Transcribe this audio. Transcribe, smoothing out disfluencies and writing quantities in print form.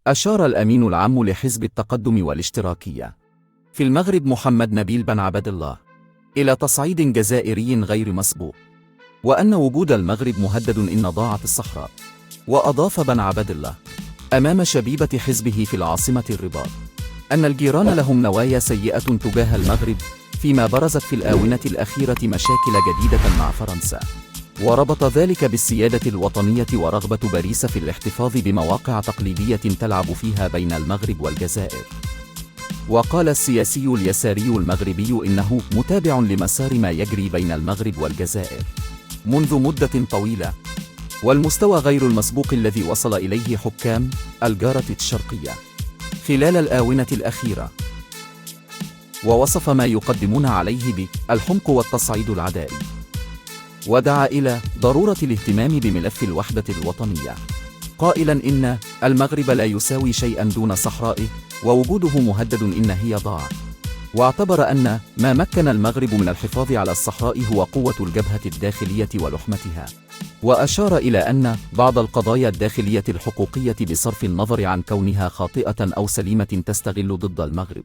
أشار الأمين العام لحزب التقدم والاشتراكية في المغرب محمد نبيل بن عبد الله إلى تصعيد جزائري غير مسبوق، وأن وجود المغرب مهدد إن ضاعت الصحراء. وأضاف بن عبد الله أمام شبيبة حزبه في العاصمة الرباط أن الجيران لهم نوايا سيئة تجاه المغرب، فيما برزت في الآونة الأخيرة مشاكل جديدة مع فرنسا، وربط ذلك بالسيادة الوطنية ورغبة باريس في الاحتفاظ بمواقع تقليدية تلعب فيها بين المغرب والجزائر. وقال السياسي اليساري المغربي إنه متابع لمسار ما يجري بين المغرب والجزائر منذ مدة طويلة، والمستوى غير المسبوق الذي وصل إليه حكام الجارة الشرقية خلال الآونة الأخيرة، ووصف ما يقدمون عليه بالحمق والتصعيد العدائي، ودعا إلى ضرورة الاهتمام بملف الوحدة الوطنية، قائلاً إن المغرب لا يساوي شيئاً دون صحرائه، ووجوده مهدد إن هي ضاع. واعتبر أن ما مكن المغرب من الحفاظ على الصحراء هو قوة الجبهة الداخلية ولحمتها، وأشار إلى أن بعض القضايا الداخلية الحقوقية بصرف النظر عن كونها خاطئة أو سليمة تستغل ضد المغرب